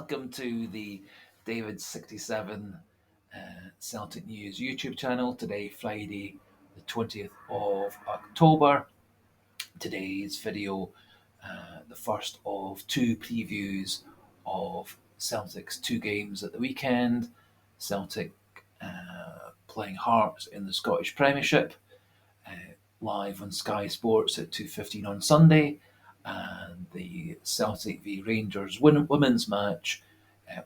welcome to the David67 Celtic News YouTube channel. Today, Friday, the 20th of October. Today's video, the first of two previews of Celtic's two games at the weekend. Celtic playing Hearts in the Scottish Premiership, live on Sky Sports at 2:15 on Sunday, and the Celtic v Rangers women's match,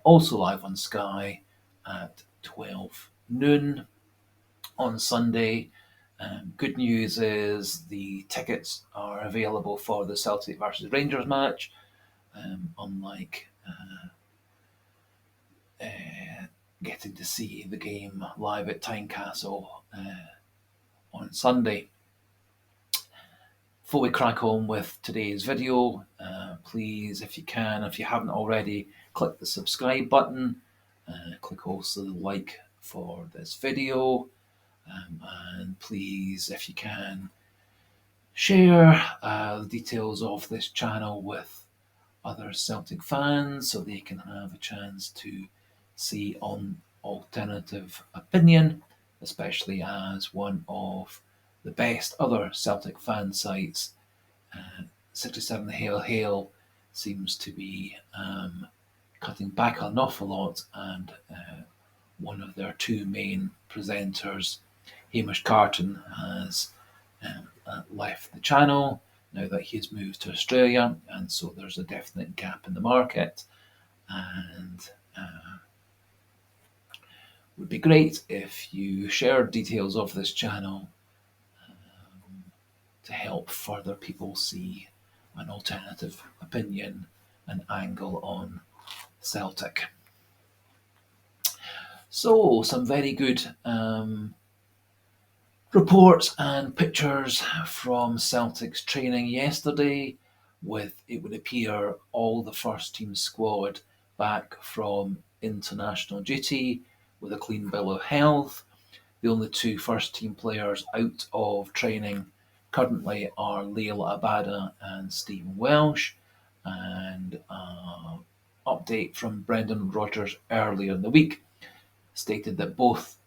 also live on Sky at 12 noon on Sunday. Good news is the tickets are available for the Celtic versus Rangers match, unlike getting to see the game live at Tynecastle on Sunday. Before we crack on with today's video, please, if you can, if you haven't already, click the subscribe button. Click also the like for this video. And please, if you can, share the details of this channel with other Celtic fans so they can have a chance to see on alternative opinion, especially as one of the best other Celtic fan sites, 67 Hail Hail, seems to be cutting back an awful lot, and one of their two main presenters, Hamish Carton, has left the channel now that he's moved to Australia, and so there's a definite gap in the market, and would be great if you share details of this channel to help further people see an alternative opinion and angle on Celtic. So, some very good reports and pictures from Celtic's training yesterday, with, it would appear, all the first team squad back from international duty with a clean bill of health. The only two first team players out of training currently are Leal Abada and Stephen Welsh, and update from Brendan Rodgers earlier in the week stated that both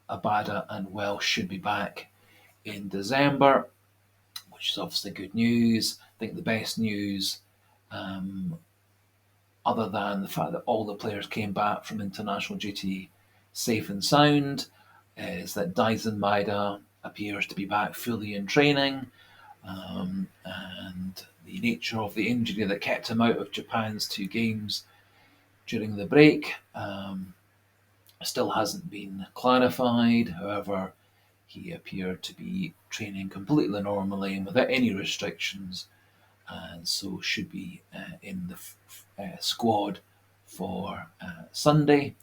Abada and Welsh should be back in December, which is obviously good news. I think the best news, other than the fact that all the players came back from international duty safe and sound, is that Maeda appears to be back fully in training, and the nature of the injury that kept him out of Japan's two games during the break still hasn't been clarified. However, he appeared to be training completely normally and without any restrictions, and so should be in the squad for Sunday.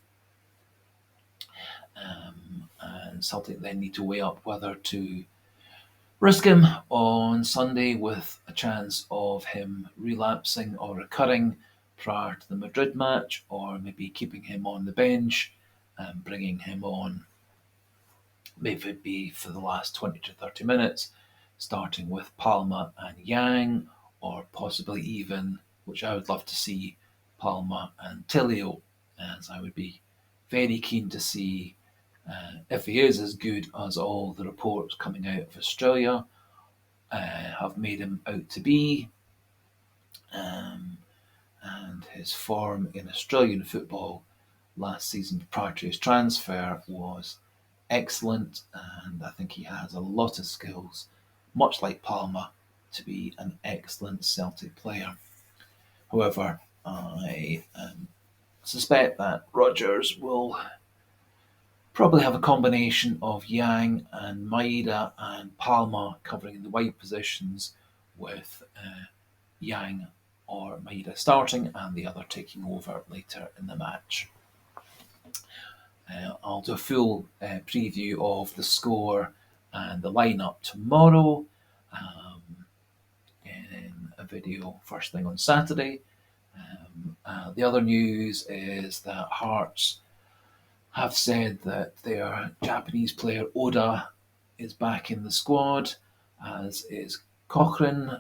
And Celtic then need to weigh up whether to risk him on Sunday with a chance of him relapsing or recurring prior to the Madrid match, or maybe keeping him on the bench and bringing him on, maybe it be for the last 20 to 30 minutes, starting with Palma and Yang, or possibly even, which I would love to see, Palma and Tilio, as I would be very keen to see, if he is as good as all the reports coming out of Australia have made him out to be, and his form in Australian football last season prior to his transfer was excellent, and I think he has a lot of skills, much like Palma, to be an excellent Celtic player. However, I suspect that Rodgers will probably have a combination of Yang and Maeda and Palma covering the wide positions, with Yang or Maeda starting and the other taking over later in the match. I'll do a full preview of the score and the lineup tomorrow in a video first thing on Saturday. The other news is that Hearts have said that their Japanese player Oda is back in the squad, as is Cochrane,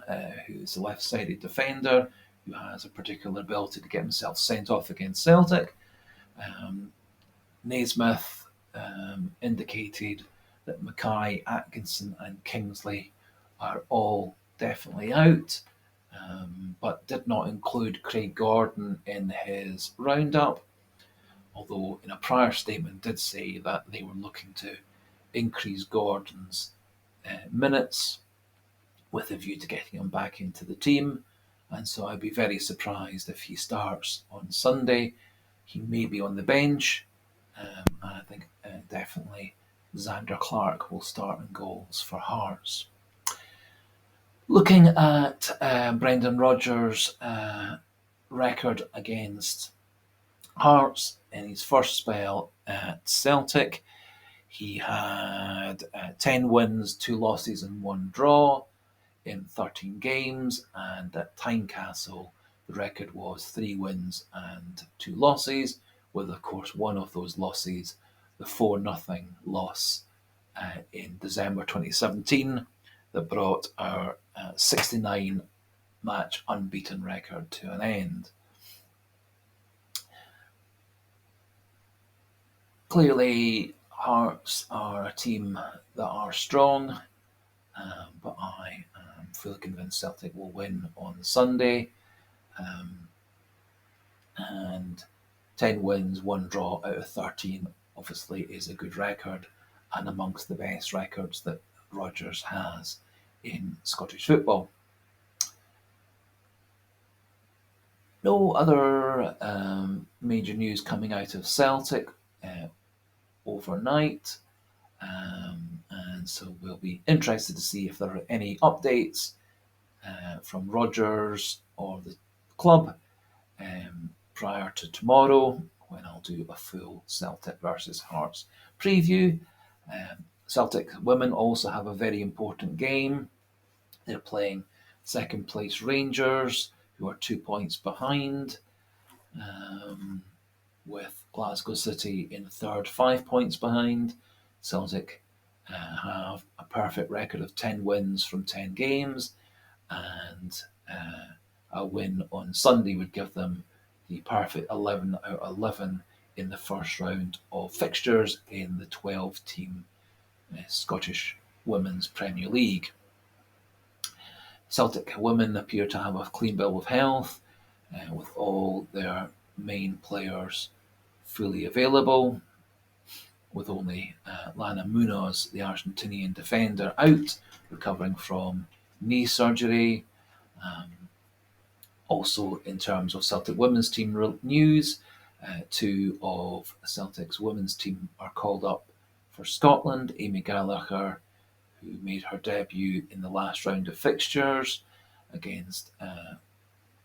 who's a left-sided defender who has a particular ability to get himself sent off against Celtic. Um, Naismith indicated that Mackay, Atkinson, and Kingsley are all definitely out, but did not include Craig Gordon in his roundup, although in a prior statement did say that they were looking to increase Gordon's minutes with a view to getting him back into the team. And so I'd be very surprised if he starts on Sunday. He may be on the bench. I think definitely Xander Clark will start in goals for Hearts. Looking at Brendan Rodgers' record against Hearts in his first spell at Celtic, he had 10 wins, 2 losses, and 1 draw in 13 games, and at Tynecastle, the record was 3 wins and 2 losses, with, of course, one of those losses, the 4-0 loss in December 2017, that brought our 69 match unbeaten record to an end. Clearly, Hearts are a team that are strong, but I am fully convinced Celtic will win on Sunday. And 10 wins, 1 draw out of 13 obviously is a good record, and amongst the best records that Rodgers has in Scottish football. No other major news coming out of Celtic overnight, and so we'll be interested to see if there are any updates from Rodgers or the club prior to tomorrow, when I'll do a full Celtic versus Hearts preview. Celtic women also have a very important game. They're playing second place Rangers, who are 2 points behind, with Glasgow City in third, 5 points behind. Celtic have a perfect record of 10 wins from 10 games, and a win on Sunday would give them the perfect 11 out of 11 in the first round of fixtures in the 12-team Scottish Women's Premier League. Celtic women appear to have a clean bill of health, with all their main players fully available, with only Lana Munoz, the Argentinian defender, out, recovering from knee surgery. Also, in terms of Celtic women's team news, 2 of Celtic's women's team are called up for Scotland. Amy Gallagher, who made her debut in the last round of fixtures against,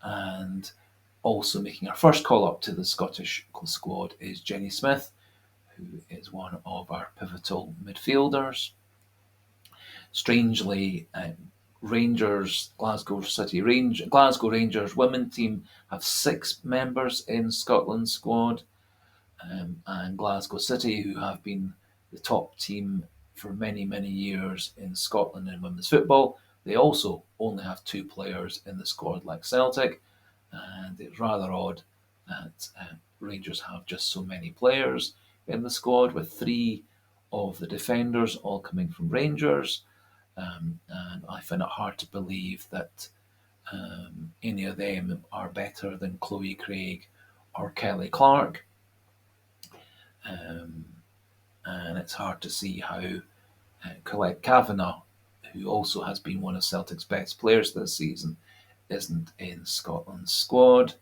and also making her first call up to the Scottish squad, is Jenny Smith, who is one of our pivotal midfielders. Strangely, Glasgow Rangers women team have 6 members in Scotland's squad, and Glasgow City, who have been the top team for many, many years in Scotland in women's football, they also only have 2 players in the squad like Celtic, and it's rather odd that Rangers have just so many players in the squad, with 3 of the defenders all coming from Rangers. And I find it hard to believe that any of them are better than Chloe Craig or Kelly Clark. And it's hard to see how Colette Kavanagh, who also has been one of Celtic's best players this season, isn't in Scotland's squad.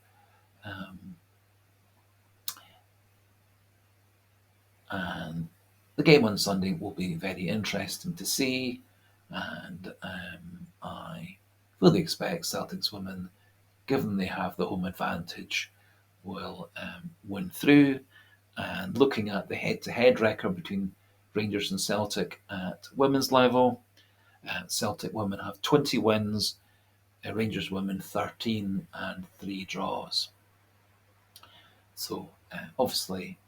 And the game on Sunday will be very interesting to see, and I fully expect Celtic's women, given they have the home advantage, will win through. And looking at the head-to-head record between Rangers and Celtic at women's level, Celtic women have 20 wins, Rangers women 13, and 3 draws. So obviously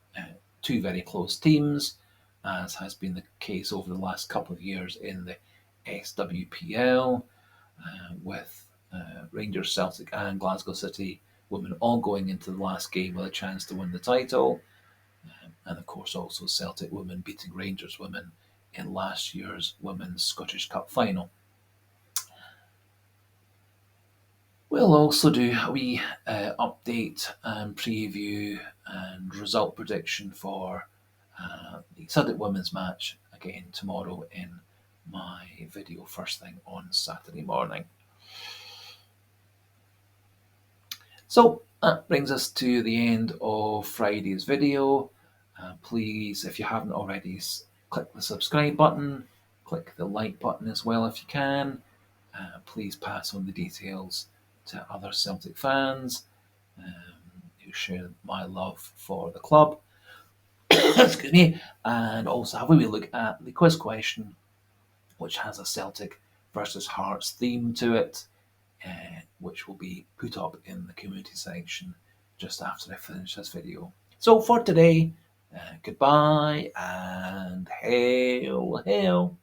2 very close teams, as has been the case over the last couple of years in the SWPL, with Rangers, Celtic, and Glasgow City women all going into the last game with a chance to win the title. And of course, also Celtic women beating Rangers women in last year's Women's Scottish Cup final. We'll also do a wee update and preview and result prediction for the Celtic women's match again tomorrow in my video first thing on Saturday morning. So that brings us to the end of Friday's video. Please, if you haven't already, click the subscribe button, click the like button as well if you can. Please pass on the details to other Celtic fans who share my love for the club. Excuse me. And also have a wee look at the quiz question, which has a Celtic versus Hearts theme to it, which will be put up in the community section just after I finish this video. So for today, goodbye and hail, hail.